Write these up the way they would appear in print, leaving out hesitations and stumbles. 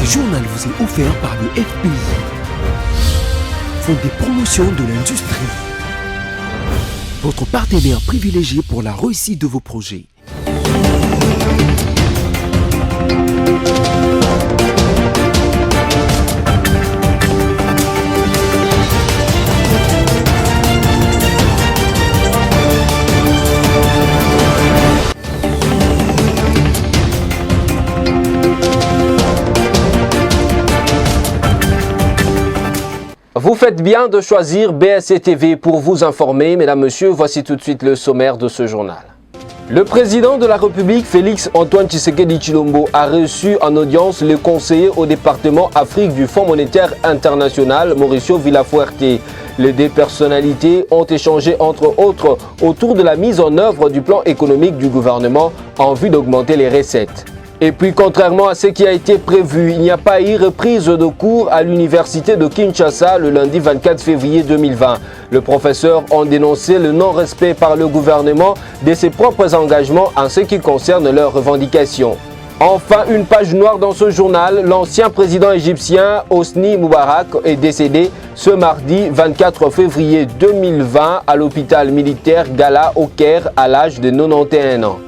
Ce journal vous est offert par le FPI, Fonds des promotions de l'industrie, votre partenaire privilégié pour la réussite de vos projets. Vous faites bien de choisir BSC TV pour vous informer. Mesdames, Messieurs, voici tout de suite le sommaire de ce journal. Le président de la République, Félix Antoine Tshisekedi Tshilombo, a reçu en audience le conseiller au département Afrique du Fonds monétaire international, Mauricio Villafuerte. Les deux personnalités ont échangé entre autres autour de la mise en œuvre du plan économique du gouvernement en vue d'augmenter les recettes. Et puis, contrairement à ce qui a été prévu, il n'y a pas eu reprise de cours à l'université de Kinshasa le lundi 24 février 2020. Les professeurs ont dénoncé le non-respect par le gouvernement de ses propres engagements en ce qui concerne leurs revendications. Enfin, une page noire dans ce journal, l'ancien président égyptien Hosni Moubarak est décédé ce mardi 24 février 2020 à l'hôpital militaire Gala au Caire à l'âge de 91 ans.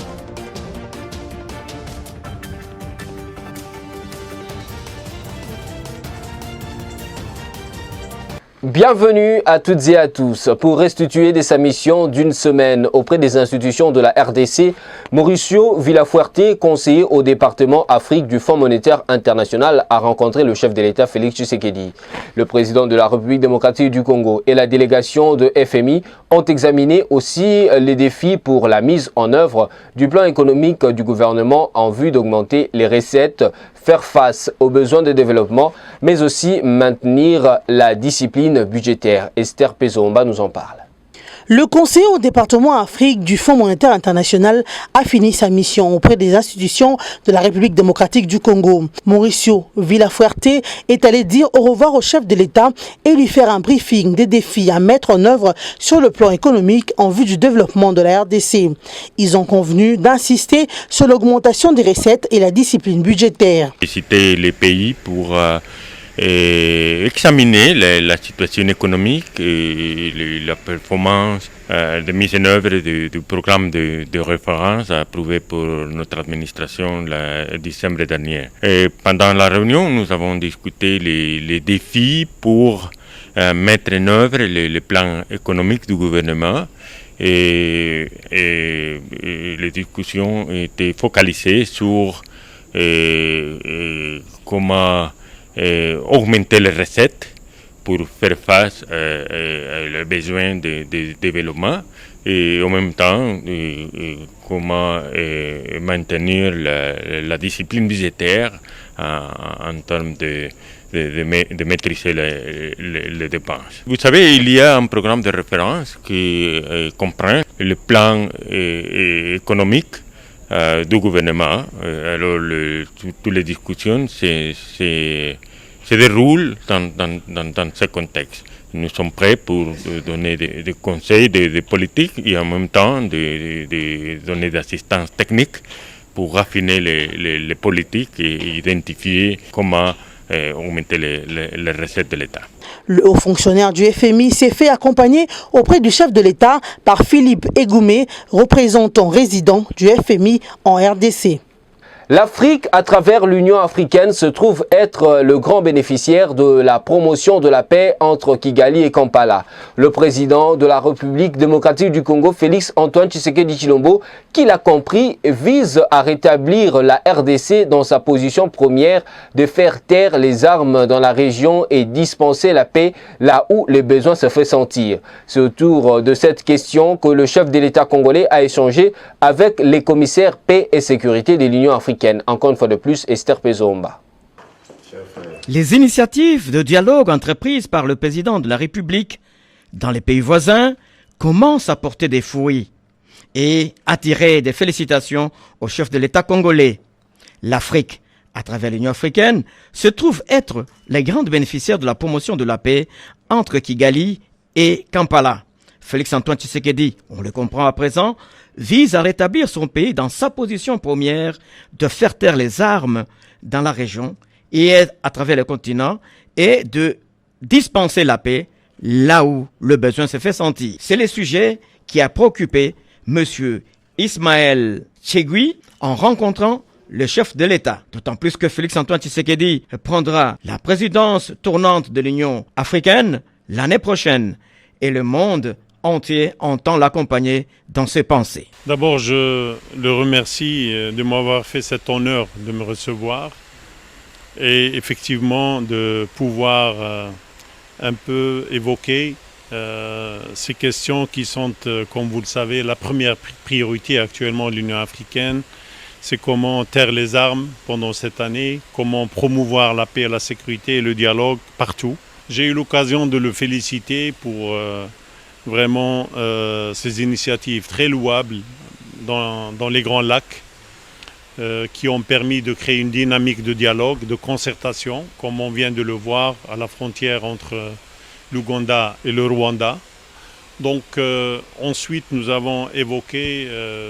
Bienvenue à toutes et à tous. Pour restituer de sa mission d'une semaine auprès des institutions de la RDC, Mauricio Villafuerte, conseiller au département Afrique du Fonds monétaire international, a rencontré le chef de l'État Félix Tshisekedi. Le président de la République démocratique du Congo et la délégation de FMI ont examiné aussi les défis pour la mise en œuvre du plan économique du gouvernement en vue d'augmenter les recettes, faire face aux besoins de développement, mais aussi maintenir la discipline budgétaire. Esther Pezomba nous en parle. Le conseiller au département Afrique du Fonds monétaire international a fini sa mission auprès des institutions de la République démocratique du Congo. Mauricio Villafuerte est allé dire au revoir au chef de l'État et lui faire un briefing des défis à mettre en œuvre sur le plan économique en vue du développement de la RDC. Ils ont convenu d'insister sur l'augmentation des recettes et la discipline budgétaire. Visiter les pays pour examiner la situation économique et la performance de mise en œuvre du programme de référence approuvé pour notre administration le décembre dernier. Et pendant la réunion, nous avons discuté les défis pour mettre en œuvre le plan économique du gouvernement. Et les discussions étaient focalisées sur comment augmenter les recettes pour faire face aux besoins de développement et en même temps comment maintenir la discipline budgétaire en termes de maîtriser les dépenses. Vous savez, il y a un programme de référence qui comprend le plan économique du gouvernement. Alors, toutes les discussions se déroulent dans ce contexte. Nous sommes prêts pour donner des conseils, des politiques et en même temps de donner d'assistance technique pour raffiner les politiques et identifier comment augmenter les recettes de l'État. Le haut fonctionnaire du FMI s'est fait accompagner auprès du chef de l'État par Philippe Egoumé, représentant résident du FMI en RDC. L'Afrique, à travers l'Union africaine, se trouve être le grand bénéficiaire de la promotion de la paix entre Kigali et Kampala. Le président de la République démocratique du Congo, Félix Antoine Tshisekedi Tshilombo, qui l'a compris, vise à rétablir la RDC dans sa position première de faire taire les armes dans la région et dispenser la paix là où les besoins se font sentir. C'est autour de cette question que le chef de l'État congolais a échangé avec les commissaires paix et sécurité de l'Union africaine. Encore une fois de plus, Esther Pezomba. Les initiatives de dialogue entreprises par le président de la République dans les pays voisins commencent à porter des fruits et attirer des félicitations au chef de l'État congolais. L'Afrique, à travers l'Union africaine, se trouve être les grandes bénéficiaires de la promotion de la paix entre Kigali et Kampala. Félix Antoine Tshisekedi, on le comprend à présent, vise à rétablir son pays dans sa position première de faire taire les armes dans la région y est à travers le continent et de dispenser la paix là où le besoin se fait sentir. C'est le sujet qui a préoccupé M. Ismaël Tchegui en rencontrant le chef de l'État. D'autant plus que Félix-Antoine Tshisekedi prendra la présidence tournante de l'Union africaine l'année prochaine et le monde entier entend l'accompagner dans ses pensées. D'abord, je le remercie de m'avoir fait cet honneur de me recevoir et effectivement de pouvoir un peu évoquer ces questions qui sont, comme vous le savez, la première priorité actuellement de l'Union africaine. C'est comment taire les armes pendant cette année, comment promouvoir la paix, la sécurité et le dialogue partout. J'ai eu l'occasion de le féliciter pour vraiment ces initiatives très louables dans les Grands Lacs qui ont permis de créer une dynamique de dialogue, de concertation, comme on vient de le voir à la frontière entre l'Ouganda et le Rwanda. Donc ensuite, nous avons évoqué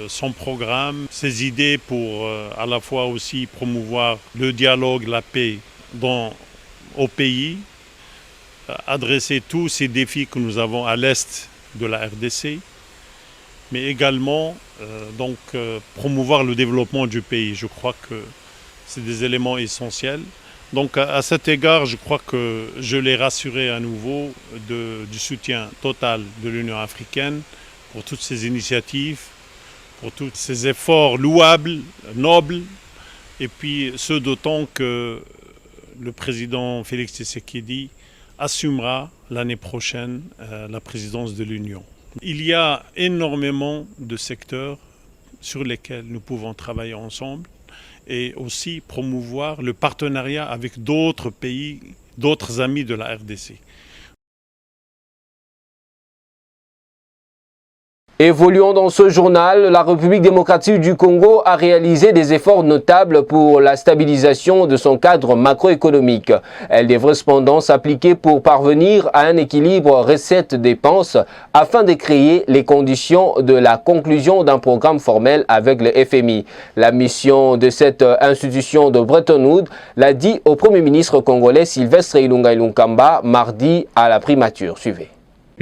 son programme, ses idées pour à la fois aussi promouvoir le dialogue, la paix au pays, adresser tous ces défis que nous avons à l'est de la RDC, mais également promouvoir le développement du pays. Je crois que c'est des éléments essentiels. Donc à cet égard, je crois que je l'ai rassuré à nouveau du soutien total de l'Union africaine pour toutes ces initiatives, pour tous ces efforts louables, nobles, et puis ce d'autant que le président Félix Tshisekedi assumera l'année prochaine la présidence de l'Union. Il y a énormément de secteurs sur lesquels nous pouvons travailler ensemble et aussi promouvoir le partenariat avec d'autres pays, d'autres amis de la RDC. Évoluons dans ce journal, la République démocratique du Congo a réalisé des efforts notables pour la stabilisation de son cadre macroéconomique. Elle devrait cependant s'appliquer pour parvenir à un équilibre recettes-dépenses afin de créer les conditions de la conclusion d'un programme formel avec le FMI. La mission de cette institution de Bretton Woods l'a dit au Premier ministre congolais Sylvestre Ilunga Ilunkamba mardi à la primature. Suivez.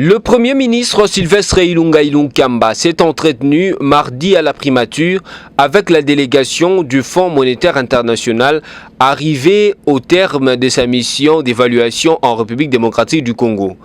Le Premier ministre Sylvestre Ilunga Ilunkamba s'est entretenu mardi à la primature avec la délégation du Fonds monétaire international arrivée au terme de sa mission d'évaluation en République démocratique du Congo.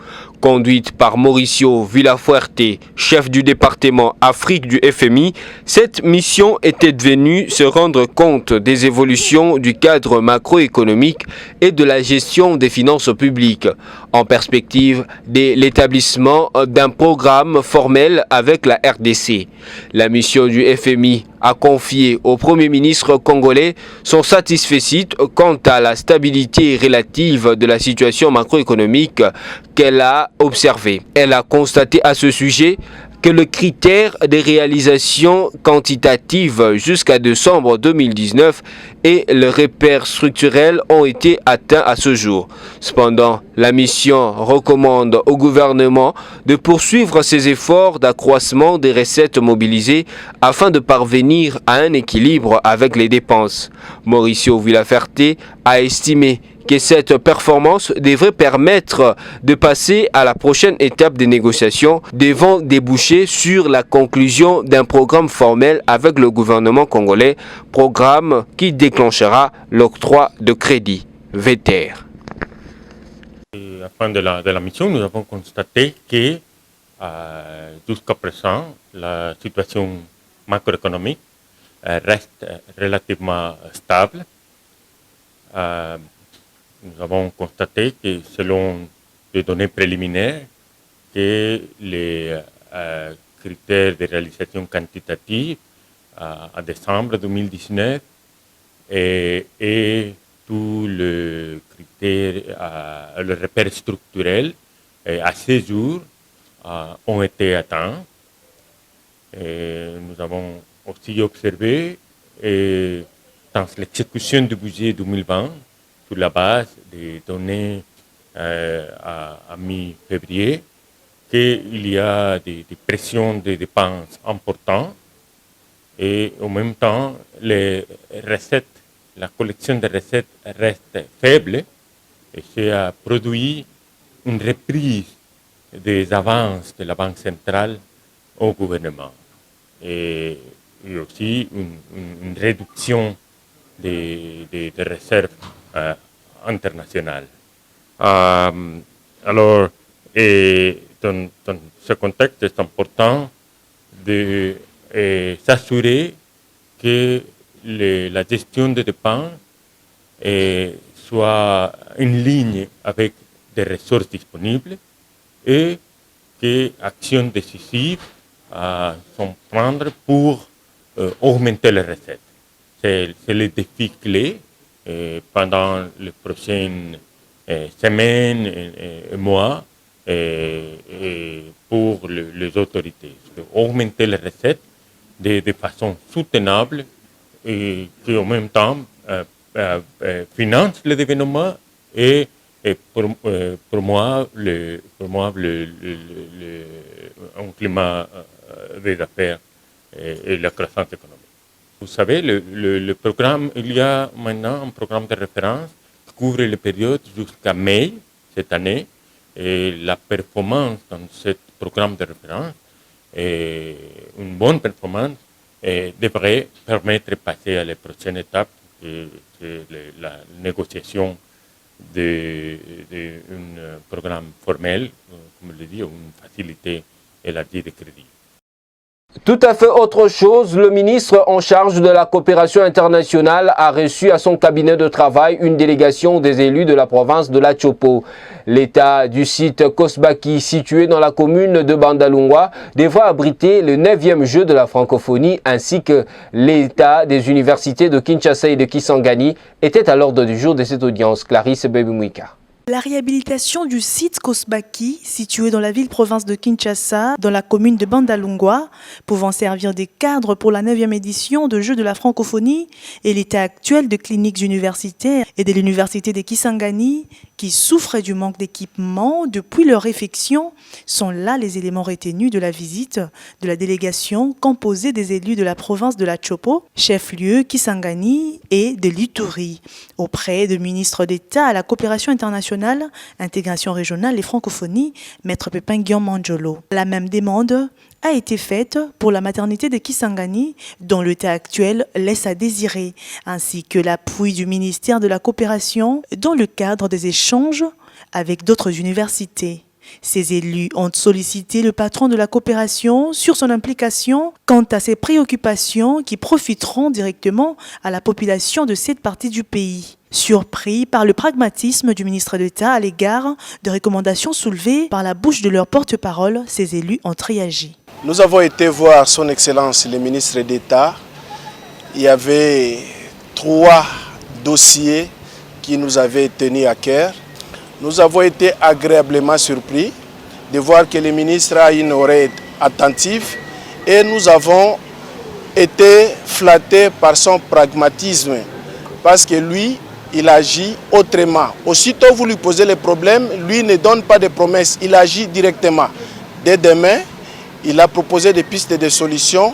Conduite par Mauricio Villafuerte, chef du département Afrique du FMI, cette mission était devenue se rendre compte des évolutions du cadre macroéconomique et de la gestion des finances publiques, en perspective de l'établissement d'un programme formel avec la RDC. La mission du FMI a confié au Premier ministre congolais son satisfecit quant à la stabilité relative de la situation macroéconomique qu'elle a observée. Elle a constaté à ce sujet que le critère de réalisation quantitative jusqu'à décembre 2019 et le repère structurel ont été atteints à ce jour. Cependant, la mission recommande au gouvernement de poursuivre ses efforts d'accroissement des recettes mobilisées afin de parvenir à un équilibre avec les dépenses. Mauricio Villafuerte a estimé que cette performance devrait permettre de passer à la prochaine étape des négociations devant déboucher sur la conclusion d'un programme formel avec le gouvernement congolais, programme qui déclenchera l'octroi de crédits VTR. À la fin de la mission, nous avons constaté que jusqu'à présent, la situation macroéconomique reste relativement stable. Nous avons constaté que selon les données préliminaires, que les critères de réalisation quantitative à décembre 2019 et tous les critères, le repère structurel à ce jour ont été atteints. Et nous avons aussi observé dans l'exécution du budget 2020, sur la base des données à mi-février, qu'il y a des pressions de dépenses importantes et en même temps les recettes la collection de recettes reste faible et ça a produit une reprise des avances de la Banque centrale au gouvernement et aussi une réduction des réserves internationales. Alors, dans ce contexte, c'est important de s'assurer que la gestion des dépenses soit en ligne avec des ressources disponibles et que actions décisives sont prises pour augmenter les recettes. C'est le défi clé pendant les prochaines semaines et mois pour les autorités. Augmenter les recettes de façon soutenable et qui en même temps finance le développement et promoivre un climat des affaires et la croissance économique. Vous savez, le programme, il y a maintenant un programme de référence qui couvre les périodes jusqu'à mai cette année. Et la performance dans ce programme de référence, une bonne performance, devrait permettre de passer à la prochaine étape, la négociation d'un programme formel, comme je l'ai dit, une facilité élargie de crédit. Tout à fait autre chose, le ministre en charge de la coopération internationale a reçu à son cabinet de travail une délégation des élus de la province de la Chopo. L'état du site Kosbaki, situé dans la commune de Bandalungwa, devra abriter le 9e jeu de la francophonie ainsi que l'état des universités de Kinshasa et de Kisangani était à l'ordre du jour de cette audience. Clarisse Bebimouika. La réhabilitation du site Kosbaki, situé dans la ville-province de Kinshasa, dans la commune de Bandalungwa, pouvant servir des cadres pour la 9e édition de Jeux de la francophonie, et l'état actuel de cliniques universitaires et de l'université de Kisangani, qui souffraient du manque d'équipement depuis leur réfection, sont là les éléments retenus de la visite de la délégation composée des élus de la province de la Chopo, chef-lieu Kisangani et de l'Ituri, auprès du ministre d'État à la coopération internationale, intégration régionale et francophonie, Maître Pépin Guillaume Manjolo. La même demande a été faite pour la maternité de Kisangani, dont l'état actuel laisse à désirer, ainsi que l'appui du ministère de la coopération dans le cadre des échanges avec d'autres universités. Ces élus ont sollicité le patron de la coopération sur son implication quant à ces préoccupations qui profiteront directement à la population de cette partie du pays. Surpris par le pragmatisme du ministre d'État à l'égard de recommandations soulevées par la bouche de leur porte-parole, ces élus ont réagi. Nous avons été voir son Excellence le ministre d'État. Il y avait 3 dossiers qui nous avaient tenus à cœur. Nous avons été agréablement surpris de voir que le ministre a une oreille attentive et nous avons été flattés par son pragmatisme parce que lui, il agit autrement. Aussitôt vous lui posez les problèmes, lui ne donne pas de promesses, il agit directement. Dès demain, il a proposé des pistes de solutions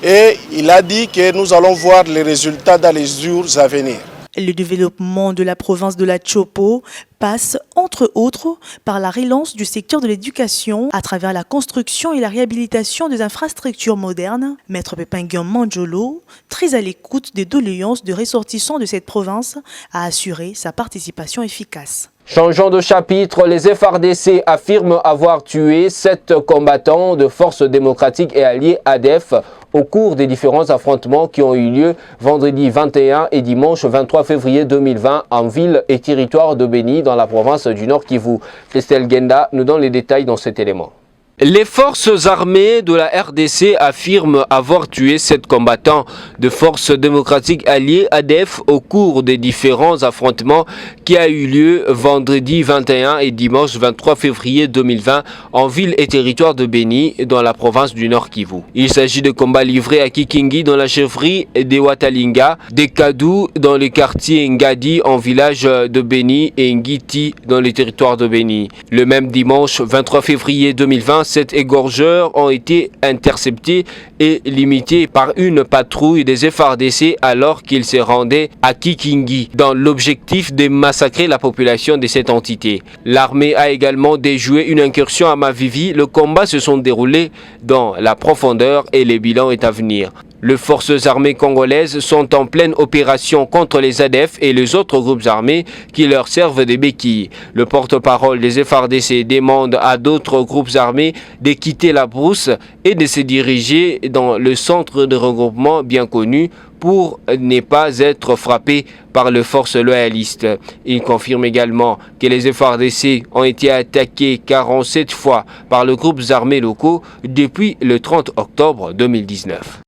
et il a dit que nous allons voir les résultats dans les jours à venir. Le développement de la province de la Chopo passe, entre autres, par la relance du secteur de l'éducation à travers la construction et la réhabilitation des infrastructures modernes. Maître Pépin Guillaume Manjolo, très à l'écoute des doléances de ressortissants de cette province, a assuré sa participation efficace. Changeons de chapitre, les FRDC affirment avoir tué 7 combattants de forces démocratiques et alliés ADF au cours des différents affrontements qui ont eu lieu vendredi 21 et dimanche 23 février 2020 en ville et territoire de Béni dans la province du Nord Kivu. Christelle Genda nous donne les détails dans cet élément. Les forces armées de la RDC affirment avoir tué 7 combattants de forces démocratiques alliées ADF au cours des différents affrontements qui a eu lieu vendredi 21 et dimanche 23 février 2020 en ville et territoire de Béni dans la province du Nord Kivu. Il s'agit de combats livrés à Kikingi dans la chefferie de Watalinga, des Kadou dans le quartier Ngadi en village de Béni et Ngiti dans le territoire de Béni. Le même dimanche 23 février 2020, 7 égorgeurs ont été interceptés et limités par une patrouille des FARDC alors qu'ils se rendaient à Kikingi dans l'objectif de massacrer la population de cette entité. L'armée a également déjoué une incursion à Mavivi. Le combat se sont déroulés dans la profondeur et le bilan est à venir. Les forces armées congolaises sont en pleine opération contre les ADF et les autres groupes armés qui leur servent des béquilles. Le porte-parole des FARDC demande à d'autres groupes armés de quitter la brousse et de se diriger dans le centre de regroupement bien connu pour ne pas être frappés par les forces loyalistes. Il confirme également que les FARDC ont été attaqués 47 fois par les groupes armés locaux depuis le 30 octobre 2019.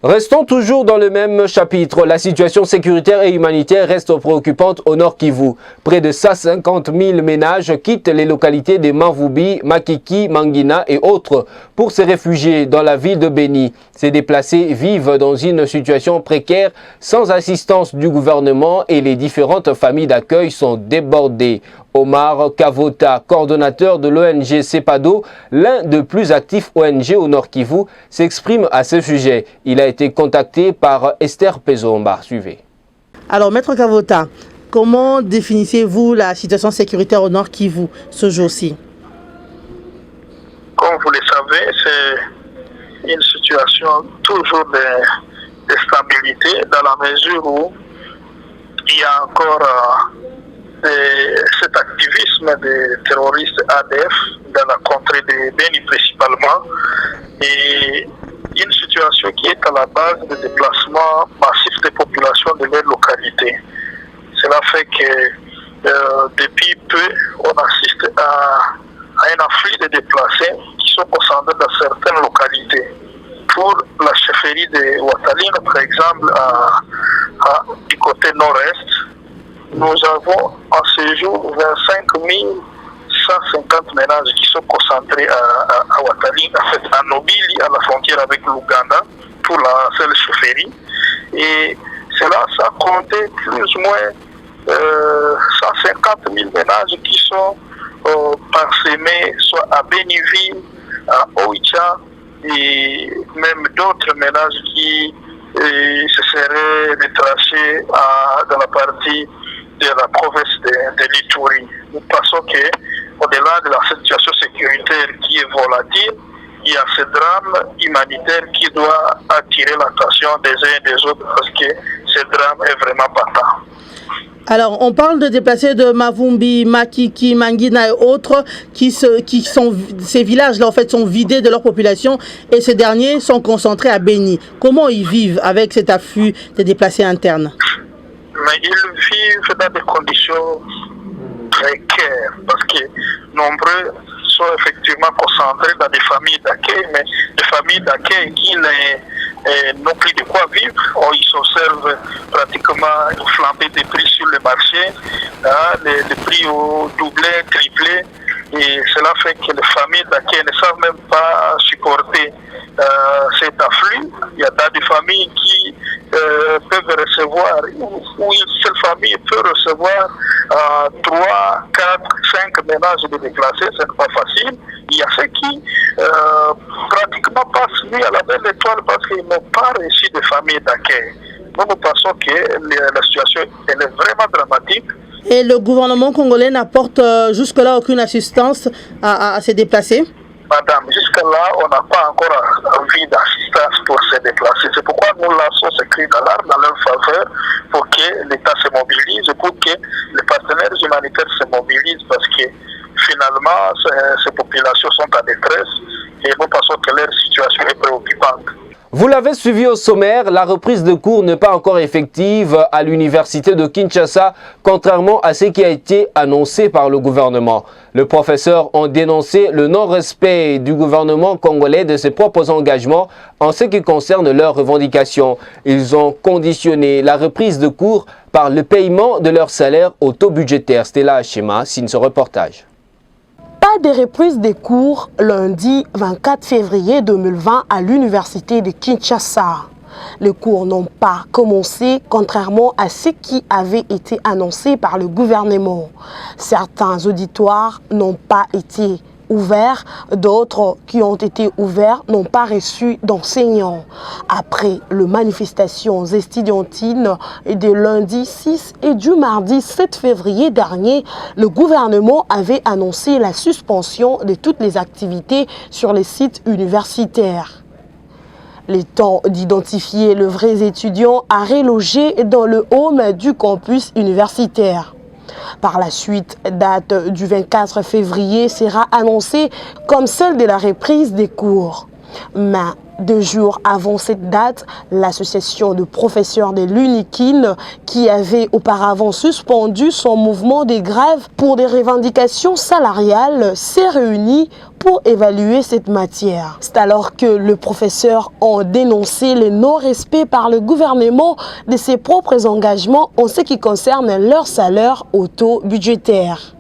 Restons toujours dans le même chapitre. La situation sécuritaire et humanitaire reste préoccupante au Nord Kivu. Près de 150 000 ménages quittent les localités de Mavubi, Makiki, Mangina et autres pour se réfugier dans la ville de Beni. Ces déplacés vivent dans une situation précaire sans assistance du gouvernement et les différentes familles d'accueil sont débordées. Omar Kavota, coordonnateur de l'ONG CEPADO, l'un des plus actifs ONG au Nord Kivu, s'exprime à ce sujet. Il a été contacté par Esther Pezomba. Suivez. Alors, Maître Kavota, comment définissez-vous la situation sécuritaire au Nord Kivu ce jour-ci? Comme vous le savez, c'est une situation toujours de stabilité dans la mesure où il y a encore cet activisme des terroristes ADF dans la contrée de Beni principalement et une situation qui est à la base de déplacement massif des populations de leur localité. Cela fait que depuis peu, on assiste à un afflux de déplacés qui sont concentrés dans certaines localités. Pour la chefferie de Ouataline, par exemple, du côté nord-est, nous avons en ce jour 25 150 ménages qui sont concentrés à Ouataline, en fait à Nobili, à la frontière avec l'Ouganda, pour la seule chefferie. Et cela, ça comptait plus ou moins 150 000 ménages qui sont parsemés soit à Beniville, à Oicha, et même d'autres ménages qui se seraient détachés dans la partie de la province de l'Ituri. Nous pensons qu'au-delà de la situation sécuritaire qui est volatile, il y a ce drame humanitaire qui doit attirer l'attention des uns et des autres parce que ce drame est vraiment patent. Alors, on parle de déplacés de Mavumbi, Makiki, Mangina et autres ces villages-là, en fait, sont vidés de leur population et ces derniers sont concentrés à Beni. Comment ils vivent avec cet afflux de déplacés internes? Mais ils vivent dans des conditions précaires parce que nombreux sont effectivement concentrés dans des familles d'accueil, mais des familles d'accueil qui n'ont plus de quoi vivre. Ils s'observent pratiquement une flambée des prix sur le marché, les prix ont doublé, triplé, et cela fait que les familles d'accueil ne savent même pas supporter cet afflux. Il y a des familles qui peuvent recevoir, ou une seule famille peut recevoir 3, 4, 5 ménages de déplacés, ce n'est pas facile. Il y a ceux qui pratiquement passent nuit à la belle étoile parce qu'ils n'ont pas reçu de famille d'accueil. Nous pensons que la situation elle est vraiment dramatique. Et le gouvernement congolais n'apporte jusque-là aucune assistance à ces déplacés? Madame, jusque-là, on n'a pas encore envie d'assistance pour se déplacer. C'est pourquoi nous lançons ce cri d'alarme dans leur faveur pour que l'État se mobilise, pour que les partenaires humanitaires se mobilisent parce que finalement, ces populations sont en détresse et nous pensons que leur situation est préoccupante. Vous l'avez suivi au sommaire, la reprise de cours n'est pas encore effective à l'université de Kinshasa, contrairement à ce qui a été annoncé par le gouvernement. Les professeurs ont dénoncé le non-respect du gouvernement congolais de ses propres engagements en ce qui concerne leurs revendications. Ils ont conditionné la reprise de cours par le paiement de leur salaire au taux budgétaire. Stella Hachema signe ce reportage. Pas de reprise des cours lundi 24 février 2020 à l'université de Kinshasa. Les cours n'ont pas commencé contrairement à ce qui avait été annoncé par le gouvernement. Certains auditoires n'ont pas été ouverts, d'autres qui ont été ouverts n'ont pas reçu d'enseignants. Après les manifestations estudiantines des lundi 6 et du mardi 7 février dernier, le gouvernement avait annoncé la suspension de toutes les activités sur les sites universitaires. Le temps d'identifier les vrais étudiants à reloger dans le home du campus universitaire. Par la suite, date du 24 février sera annoncée comme celle de la reprise des cours. Mais 2 jours avant cette date, l'association de professeurs de l'UNIKIN, qui avait auparavant suspendu son mouvement de grève pour des revendications salariales, s'est réunie pour évaluer cette matière. C'est alors que les professeurs ont dénoncé le non-respect par le gouvernement de ses propres engagements en ce qui concerne leur salaire auto-budgétaire.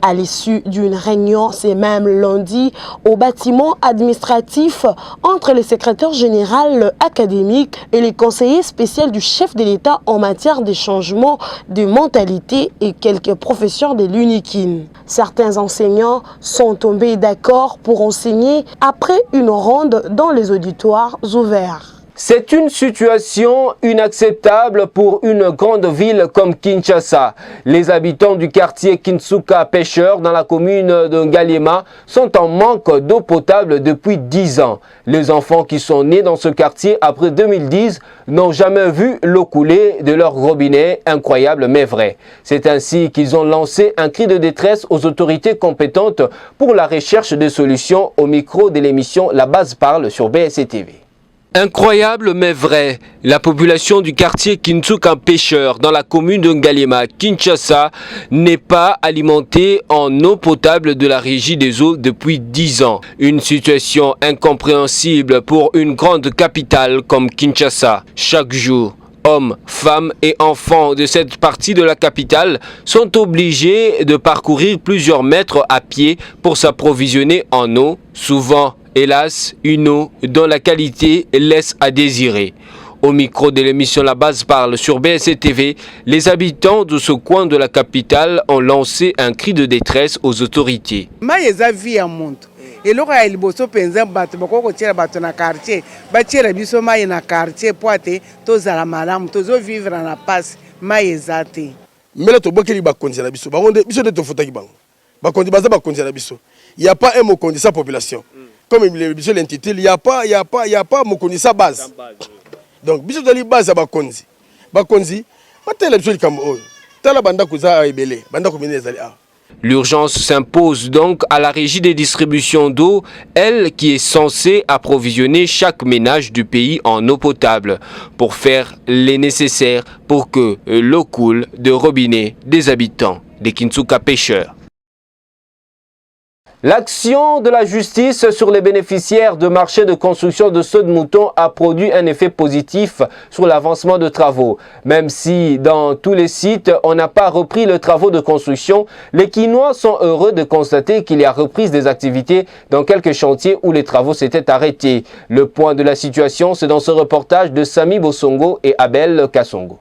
À l'issue d'une réunion, c'est même lundi, au bâtiment administratif entre le secrétaire général académique et les conseillers spéciaux du chef de l'État en matière de changement de mentalité et quelques professeurs de l'UNIKIN. Certains enseignants sont tombés d'accord pour enseigner après une ronde dans les auditoires ouverts. C'est une situation inacceptable pour une grande ville comme Kinshasa. Les habitants du quartier Kintsuka Pêcheur dans la commune de Ngaliema sont en manque d'eau potable depuis 10 ans. Les enfants qui sont nés dans ce quartier après 2010 n'ont jamais vu l'eau couler de leur robinet, incroyable mais vrai. C'est ainsi qu'ils ont lancé un cri de détresse aux autorités compétentes pour la recherche de solutions au micro de l'émission La Base Parle sur BSC TV. Incroyable mais vrai, la population du quartier Kintsuka Pêcheur dans la commune de Ngaliema, Kinshasa, n'est pas alimentée en eau potable de la régie des eaux depuis 10 ans. Une situation incompréhensible pour une grande capitale comme Kinshasa. Chaque jour, hommes, femmes et enfants de cette partie de la capitale sont obligés de parcourir plusieurs mètres à pied pour s'approvisionner en eau, souvent hélas, une eau dont la qualité laisse à désirer. Au micro de l'émission La Base Parle sur BSC TV, les habitants de ce coin de la capitale ont lancé un cri de détresse aux autorités. Il n'y a pas un mot qu'on dit sa population. Comme monsieur l'intitule, il n'y a pas mot qu'on dit sa base. Donc, bisous de la base à Bakonzi. Bakonzi, l'urgence s'impose donc à la régie des distributions d'eau, elle qui est censée approvisionner chaque ménage du pays en eau potable pour faire les nécessaires pour que l'eau coule de robinet des habitants des Kintsuka Pêcheurs. L'action de la justice sur les bénéficiaires de marchés de construction de seaux de moutons a produit un effet positif sur l'avancement de travaux. Même si dans tous les sites, on n'a pas repris les travaux de construction, les Kinois sont heureux de constater qu'il y a reprise des activités dans quelques chantiers où les travaux s'étaient arrêtés. Le point de la situation, c'est dans ce reportage de Sami Bosongo et Abel Kassongo.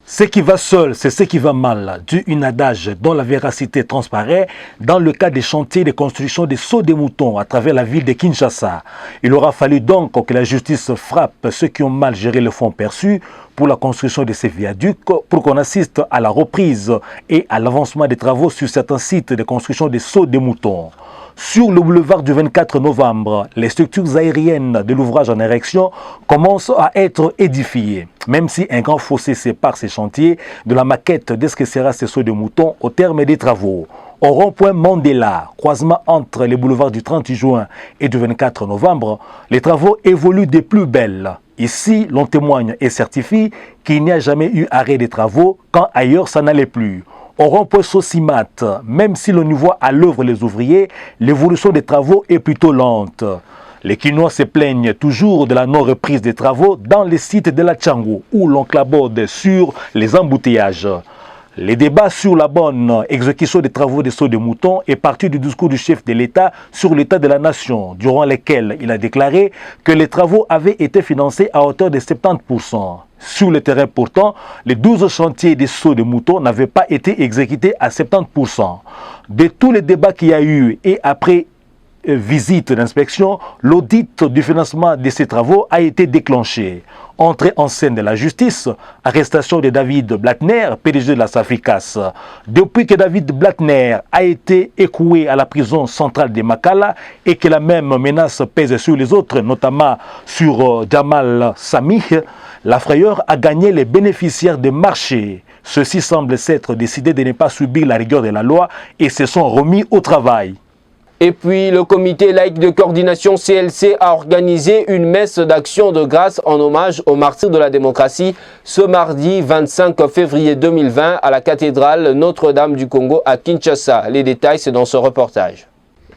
Ce qui va seul, c'est ce qui va mal, dit une adage dont la véracité transparaît dans le cas des chantiers de construction des seaux de moutons à travers la ville de Kinshasa. Il aura fallu donc que la justice frappe ceux qui ont mal géré le fonds perçu pour la construction de ces viaducs pour qu'on assiste à la reprise et à l'avancement des travaux sur certains sites de construction des seaux de moutons. Sur le boulevard du 24 novembre, les structures aériennes de l'ouvrage en érection commencent à être édifiées. Même si un grand fossé sépare ces chantiers de la maquette de ce que sera ces seaux de moutons au terme des travaux. Au rond-point Mandela, croisement entre les boulevards du 30 juin et du 24 novembre, les travaux évoluent des plus belles. Ici, l'on témoigne et certifie qu'il n'y a jamais eu arrêt des travaux quand ailleurs ça n'allait plus. Au rond-point Sosimat, même si l'on y voit à l'œuvre les ouvriers, l'évolution des travaux est plutôt lente. Les Kinois se plaignent toujours de la non-reprise des travaux dans les sites de la Tchango, où l'on claborde sur les embouteillages. Les débats sur la bonne exécution des travaux des seaux de moutons est parti du discours du chef de l'État sur l'état de la nation, durant lequel il a déclaré que les travaux avaient été financés à hauteur de 70%. Sur le terrain pourtant, les 12 chantiers des seaux de moutons n'avaient pas été exécutés à 70%. De tous les débats qu'il y a eu et après visite d'inspection, l'audit du financement de ces travaux a été déclenché. Entrée en scène de la justice, arrestation de David Blattner, PDG de la Safricas. Depuis que David Blattner a été écroué à la prison centrale de Makala et que la même menace pèse sur les autres, notamment sur Jamal Samih, la frayeur a gagné les bénéficiaires des marchés. Ceux-ci semblent s'être décidés de ne pas subir la rigueur de la loi et se sont remis au travail. Et puis, le comité laïque de coordination CLC a organisé une messe d'action de grâce en hommage aux martyrs de la démocratie ce mardi 25 février 2020 à la cathédrale Notre-Dame du Congo à Kinshasa. Les détails, c'est dans ce reportage.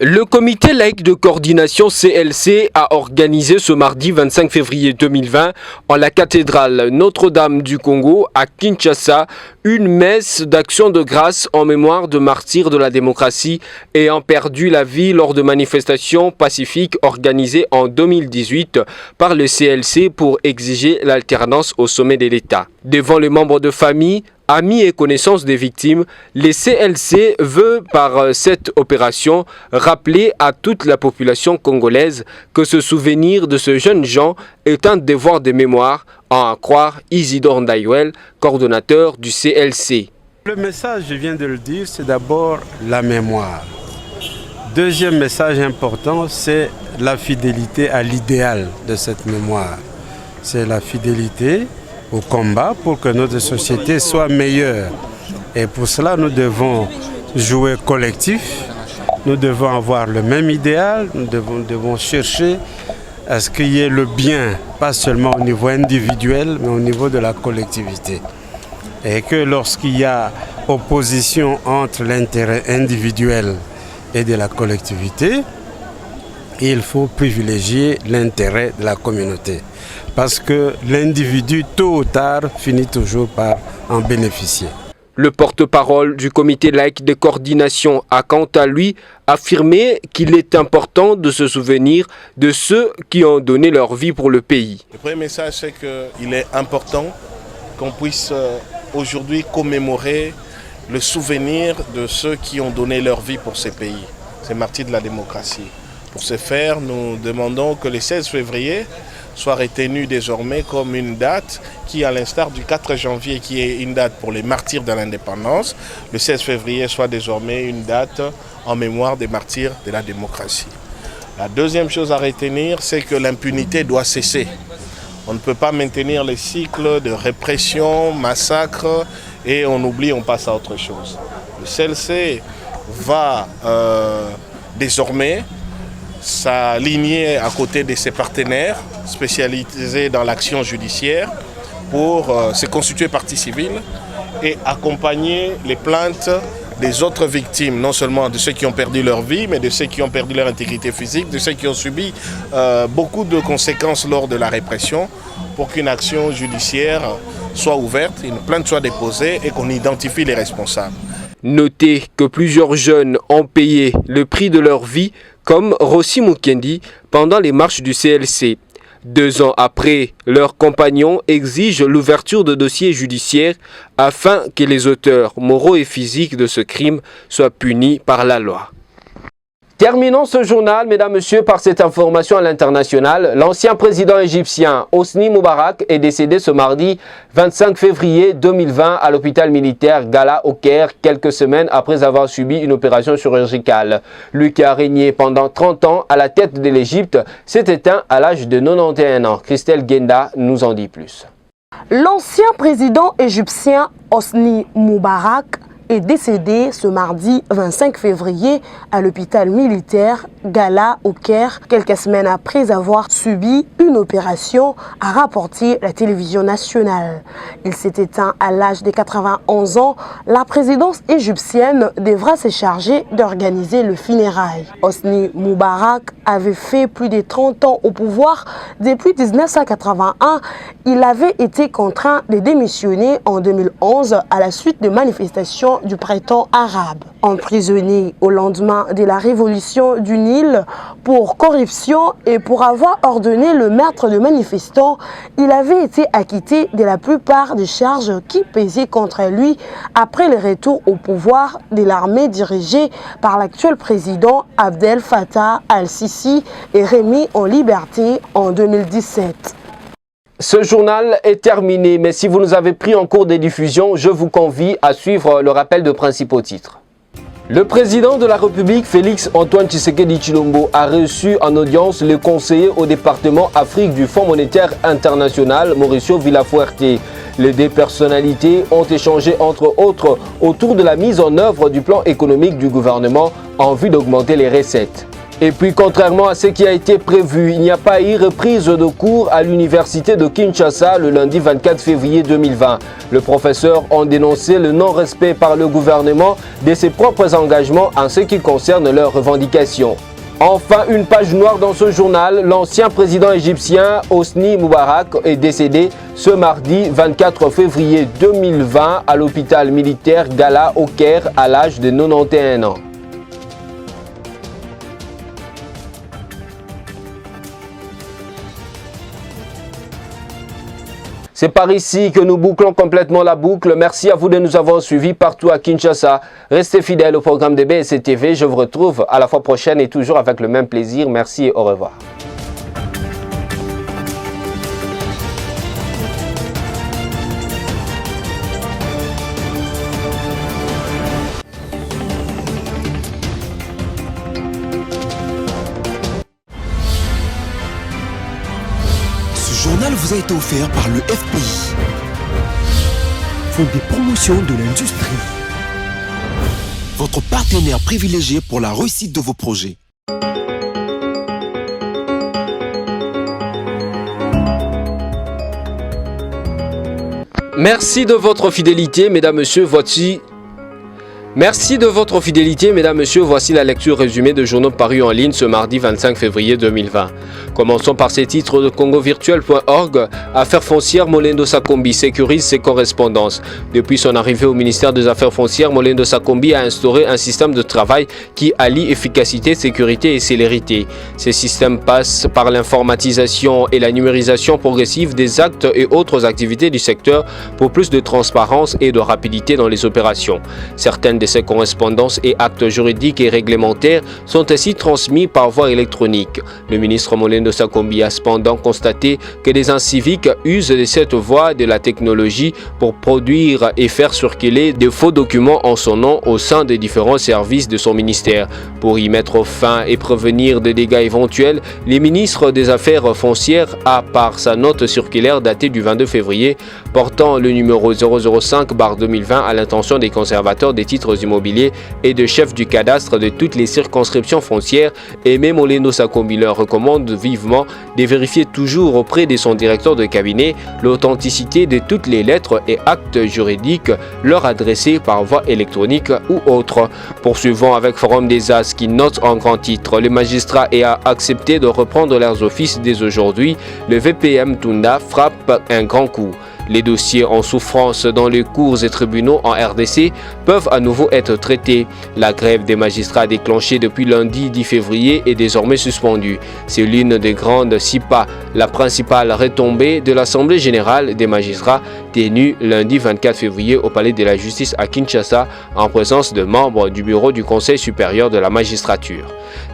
Le comité laïque de coordination CLC a organisé ce mardi 25 février 2020 en la cathédrale Notre-Dame du Congo à Kinshasa une messe d'action de grâce en mémoire de martyrs de la démocratie ayant perdu la vie lors de manifestations pacifiques organisées en 2018 par le CLC pour exiger l'alternance au sommet de l'État. Devant les membres de famille, amis et connaissances des victimes, les CLC veut par cette opération rappeler à toute la population congolaise que ce souvenir de ce jeune Jean est un devoir de mémoire, à en croire Isidore Ndayouel, coordonnateur du CLC. Le message, je viens de le dire, c'est d'abord la mémoire. Deuxième message important, c'est la fidélité à l'idéal de cette mémoire. C'est la fidélité au combat pour que notre société soit meilleure. Et pour cela, nous devons jouer collectif, nous devons avoir le même idéal, nous devons chercher à ce qu'il y ait le bien, pas seulement au niveau individuel, mais au niveau de la collectivité. Et que lorsqu'il y a opposition entre l'intérêt individuel et de la collectivité, il faut privilégier l'intérêt de la communauté. Parce que l'individu, tôt ou tard, finit toujours par en bénéficier. Le porte-parole du comité laïque de coordination a quant à lui affirmé qu'il est important de se souvenir de ceux qui ont donné leur vie pour le pays. Le premier message, c'est qu'il est important qu'on puisse aujourd'hui commémorer le souvenir de ceux qui ont donné leur vie pour ces pays, ces martyrs de la démocratie. Pour ce faire, nous demandons que le 16 février soit retenu désormais comme une date qui, à l'instar du 4 janvier, qui est une date pour les martyrs de l'indépendance, le 16 février soit désormais une date en mémoire des martyrs de la démocratie. La deuxième chose à retenir, c'est que l'impunité doit cesser. On ne peut pas maintenir les cycles de répression, massacre, et on oublie, on passe à autre chose. Le CLC va désormais s'aligner à côté de ses partenaires spécialisés dans l'action judiciaire pour se constituer partie civile et accompagner les plaintes des autres victimes, non seulement de ceux qui ont perdu leur vie, mais de ceux qui ont perdu leur intégrité physique, de ceux qui ont subi beaucoup de conséquences lors de la répression, pour qu'une action judiciaire soit ouverte, une plainte soit déposée et qu'on identifie les responsables. Notez que plusieurs jeunes ont payé le prix de leur vie, comme Rossi Mukendi, pendant les marches du CLC. 2 ans après, leurs compagnons exigent l'ouverture de dossiers judiciaires afin que les auteurs moraux et physiques de ce crime soient punis par la loi. Terminons ce journal, mesdames, messieurs, par cette information à l'international. L'ancien président égyptien Hosni Moubarak est décédé ce mardi 25 février 2020 à l'hôpital militaire Gala au Caire, quelques semaines après avoir subi une opération chirurgicale. Lui qui a régné pendant 30 ans à la tête de l'Égypte s'est éteint à l'âge de 91 ans. Christelle Genda nous en dit plus. L'ancien président égyptien Hosni Moubarak est décédé ce mardi 25 février à l'hôpital militaire Gala au Caire, quelques semaines après avoir subi une opération, a rapporté la télévision nationale. Il s'est éteint à l'âge de 91 ans. La présidence égyptienne devra se charger d'organiser le funérail. Hosni Moubarak avait fait plus de 30 ans au pouvoir. Depuis 1981, il avait été contraint de démissionner en 2011 à la suite de manifestations mouvement du printemps arabe. Emprisonné au lendemain de la révolution du Nil pour corruption et pour avoir ordonné le meurtre de manifestants, il avait été acquitté de la plupart des charges qui pesaient contre lui après le retour au pouvoir de l'armée dirigée par l'actuel président Abdel Fattah al-Sisi et remis en liberté en 2017. Ce journal est terminé, mais si vous nous avez pris en cours de diffusion, je vous convie à suivre le rappel de principaux titres. Le président de la République, Félix Antoine Tshisekedi Tshilombo, a reçu en audience le conseiller au département Afrique du Fonds monétaire international, Mauricio Villafuerte. Les deux personnalités ont échangé entre autres autour de la mise en œuvre du plan économique du gouvernement en vue d'augmenter les recettes. Et puis, contrairement à ce qui a été prévu, il n'y a pas eu reprise de cours à l'université de Kinshasa le lundi 24 février 2020. Les professeurs ont dénoncé le non-respect par le gouvernement de ses propres engagements en ce qui concerne leurs revendications. Enfin, une page noire dans ce journal, l'ancien président égyptien Hosni Moubarak est décédé ce mardi 24 février 2020 à l'hôpital militaire Gala au Caire à l'âge de 91 ans. C'est par ici que nous bouclons complètement la boucle. Merci à vous de nous avoir suivis partout à Kinshasa. Restez fidèles au programme de BSC TV. Je vous retrouve à la fois prochaine et toujours avec le même plaisir. Merci et au revoir. Ce journal vous a été offert par le FPI, Fonds des promotions de l'industrie, votre partenaire privilégié pour la réussite de vos projets. Merci de votre fidélité, mesdames, messieurs, voici... Merci de votre fidélité, mesdames, messieurs. Voici la lecture résumée de journaux parus en ligne ce mardi 25 février 2020. Commençons par ces titres de congovirtuel.org. Affaires foncières, Molendo Sakombi sécurise ses correspondances. Depuis son arrivée au ministère des Affaires foncières, Molendo Sakombi a instauré un système de travail qui allie efficacité, sécurité et célérité. Ces systèmes passent par l'informatisation et la numérisation progressive des actes et autres activités du secteur pour plus de transparence et de rapidité dans les opérations. Certaines de ces correspondances et actes juridiques et réglementaires sont ainsi transmis par voie électronique. Le ministre Molendo Sakombi a cependant constaté que des inciviques usent de cette voie de la technologie pour produire et faire circuler de faux documents en son nom au sein des différents services de son ministère. Pour y mettre fin et prévenir des dégâts éventuels, le ministre des Affaires foncières a, par sa note circulaire datée du 22 février, portant le numéro 005/2020 à l'intention des conservateurs des titres immobiliers et de chefs du cadastre de toutes les circonscriptions foncières, et même Molendo Sakombi leur recommande vivement de vérifier toujours auprès de son directeur de cabinet l'authenticité de toutes les lettres et actes juridiques leur adressés par voie électronique ou autre. Poursuivons avec Forum des As qui note en grand titre: le magistrat a accepté de reprendre leurs offices dès aujourd'hui. Le VPM Tunda frappe un grand coup. Les dossiers en souffrance dans les cours et tribunaux en RDC peuvent à nouveau être traités. La grève des magistrats déclenchée depuis lundi 10 février est désormais suspendue. C'est l'une des grandes CIPA, la principale retombée de l'Assemblée générale des magistrats tenue lundi 24 février au Palais de la Justice à Kinshasa en présence de membres du bureau du Conseil supérieur de la magistrature.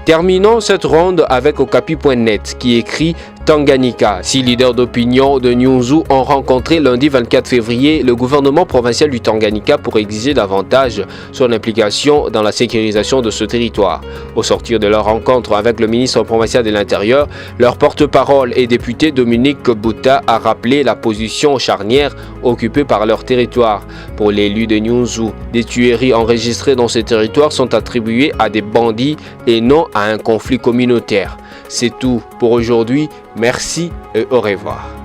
Terminons cette ronde avec Okapi.net qui écrit Tanganyika. 6 leaders d'opinion de Nyunzu ont rencontré lundi 24 février le gouvernement provincial du Tanganyika pour exiger davantage son implication dans la sécurisation de ce territoire. Au sortir de leur rencontre avec le ministre provincial de l'Intérieur, leur porte-parole et député Dominique Bouta a rappelé la position charnière occupée par leur territoire. Pour l'élu de Nyunzu, des tueries enregistrées dans ces territoires sont attribuées à des bandits et non à un conflit communautaire. C'est tout pour aujourd'hui. Merci et au revoir.